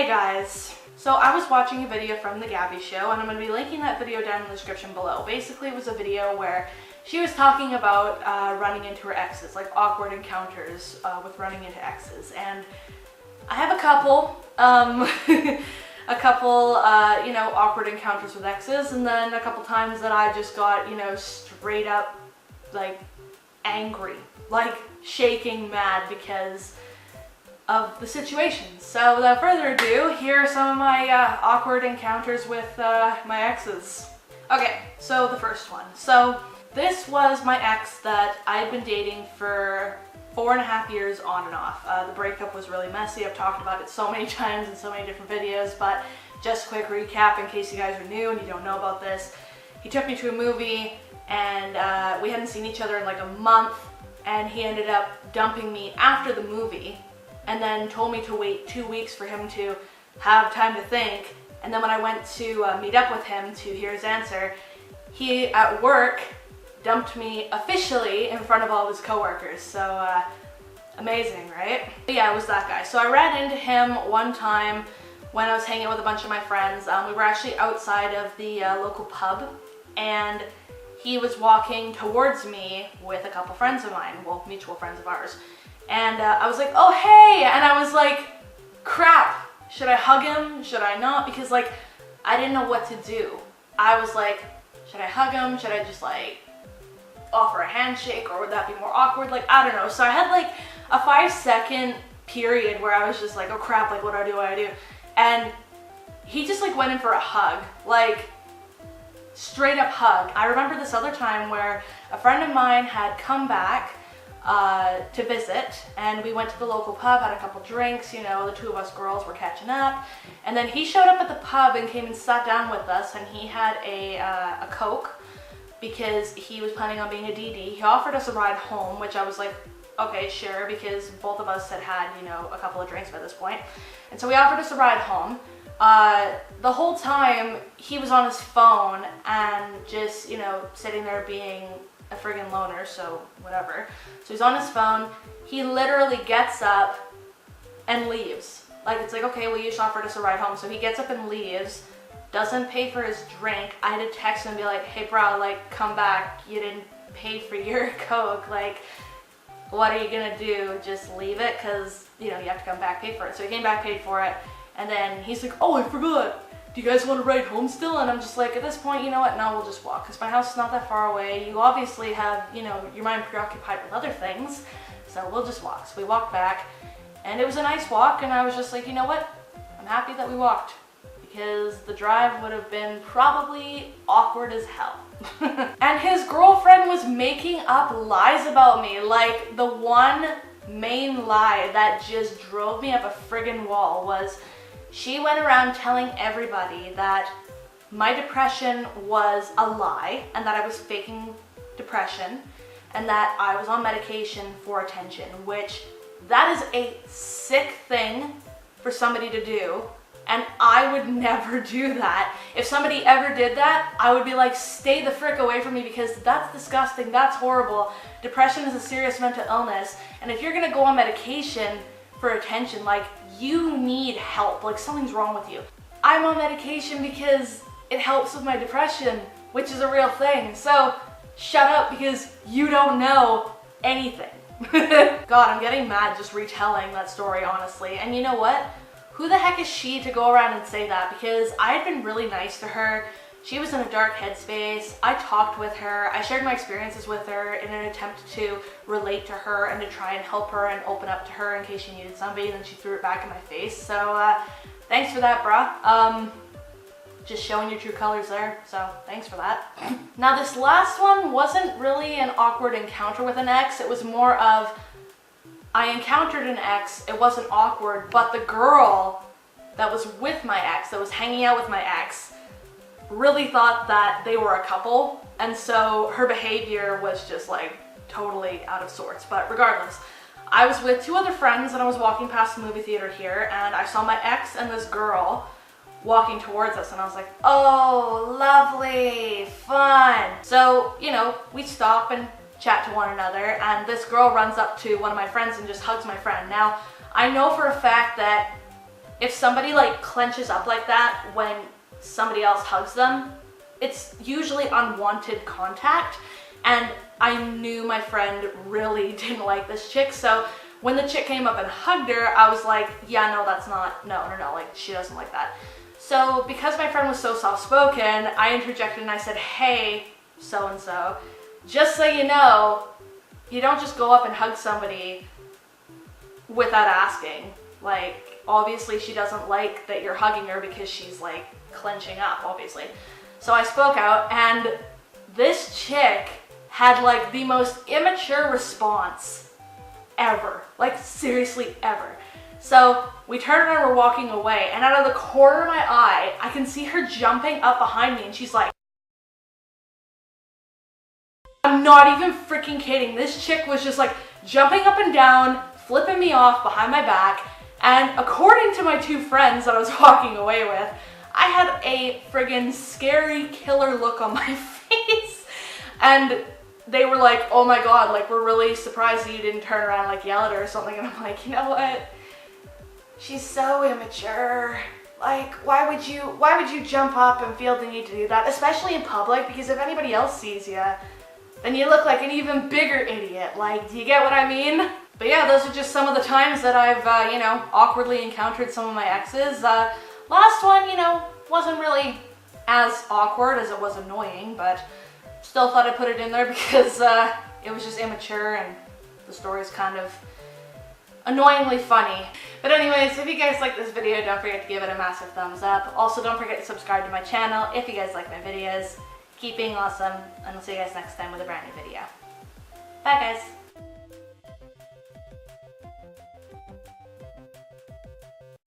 guys, so I was watching a video from the Gabby show, and I'm going to be linking that video down in the description below. Basically, it was a video where she was talking about running into her exes, like awkward encounters with running into exes. And I have a couple, awkward encounters with exes, and then a couple times that I just got, straight up, like, angry, like shaking mad because of the situation. So without further ado, here are some of my awkward encounters with my exes. Okay, so the first one. So this was my ex that I had been dating for 4.5 years on and off. The breakup was really messy. I've talked about it so many times in so many different videos, but just a quick recap in case you guys are new and you don't know about this. He took me to a movie and we hadn't seen each other in like a month, and he ended up dumping me after the movie and then told me to wait 2 weeks for him to have time to think. And then when I went to meet up with him to hear his answer, he at work dumped me officially in front of all of his coworkers. So amazing, right? But yeah, it was that guy. So I ran into him one time when I was hanging out with a bunch of my friends. We were actually outside of the local pub, and he was walking towards me with a couple friends of mine, well, mutual friends of ours. And I was like, oh hey, and I was like, crap, should I hug him, should I not? Because like, I didn't know what to do. I was like, should I hug him, should I just like offer a handshake, or would that be more awkward? Like, I don't know. So I had like a 5-second period where I was just like, oh crap, like what do I do? And he just like went in for a hug, like straight up hug. I remember this other time where a friend of mine had come back to visit, and we went to the local pub, had a couple drinks, the two of us girls were catching up, and then he showed up at the pub and came and sat down with us, and he had a Coke because he was planning on being a DD. He offered us a ride home, which I was like, okay, sure, because both of us had had, a couple of drinks by this point. And so he offered us a ride home. The whole time he was on his phone and just, sitting there being a friggin' loner, so whatever. So he's on his phone. He literally gets up and leaves. Like, it's like, okay, well, you just offered us a ride home. So he gets up and leaves, doesn't pay for his drink. I had to text him and be like, hey bro, like, come back. You didn't pay for your Coke. Like, what are you gonna do? Just leave it? Cause, you have to come back, pay for it. So he came back, paid for it. And then he's like, oh, I forgot. Do you guys want to ride home still? And I'm just like, at this point, you know what? No, we'll just walk. Because my house is not that far away. You obviously have, your mind preoccupied with other things. So we'll just walk. So we walked back. And it was a nice walk. And I was just like, you know what? I'm happy that we walked. Because the drive would have been probably awkward as hell. And his girlfriend was making up lies about me. Like, the one main lie that just drove me up a friggin' wall was she went around telling everybody that my depression was a lie and that I was faking depression and that I was on medication for attention, which that is a sick thing for somebody to do. And I would never do that. If somebody ever did that, I would be like, stay the frick away from me, because that's disgusting, that's horrible. Depression is a serious mental illness. And if you're gonna go on medication for attention, like, you need help, like something's wrong with you. I'm on medication because it helps with my depression, which is a real thing. So shut up, because you don't know anything. God, I'm getting mad just retelling that story, honestly. And you know what? Who the heck is she to go around and say that? Because I had been really nice to her. She was in a dark headspace. I talked with her. I shared my experiences with her in an attempt to relate to her and to try and help her and open up to her in case she needed somebody, and then she threw it back in my face. So thanks for that, bruh. Just showing your true colors there, so thanks for that. Now, this last one wasn't really an awkward encounter with an ex. It was more of, I encountered an ex, it wasn't awkward, but the girl that was with my ex, that was hanging out with my ex, really thought that they were a couple, and so her behavior was just like totally out of sorts. But regardless, I was with 2 other friends and I was walking past the movie theater here, and I saw my ex and this girl walking towards us, and I was like, oh, lovely, fun. So, we stop and chat to one another, and this girl runs up to one of my friends and just hugs my friend. Now, I know for a fact that if somebody like clenches up like that when somebody else hugs them, it's usually unwanted contact. And I knew my friend really didn't like this chick, so when the chick came up and hugged her, I was like, yeah, no, that's not, no, like, she doesn't like that. So because my friend was so soft-spoken, I interjected and I said, hey, so-and-so, just so you know, you don't just go up and hug somebody without asking. Like, obviously she doesn't like that you're hugging her because she's like clenching up, obviously. So I spoke out, and this chick had like the most immature response ever. Like, seriously, ever. So we turned around and we're walking away, and out of the corner of my eye, I can see her jumping up behind me, and she's like, I'm not even freaking kidding. This chick was just like jumping up and down, flipping me off behind my back, and according to my two friends that I was walking away with, I had a friggin' scary killer look on my face. And they were like, oh my god, like, we're really surprised that you didn't turn around and like yell at her or something. And I'm like, you know what? She's so immature. Like, why would you jump up and feel the need to do that, especially in public? Because if anybody else sees you, then you look like an even bigger idiot. Like, do you get what I mean? But yeah, those are just some of the times that I've, you know, awkwardly encountered some of my exes. Last one, you know, wasn't really as awkward as it was annoying, but still thought I'd put it in there because it was just immature and the story's kind of annoyingly funny. But anyways, if you guys like this video, don't forget to give it a massive thumbs up. Also, don't forget to subscribe to my channel if you guys like my videos. Keep being awesome, and I'll see you guys next time with a brand new video. Bye guys!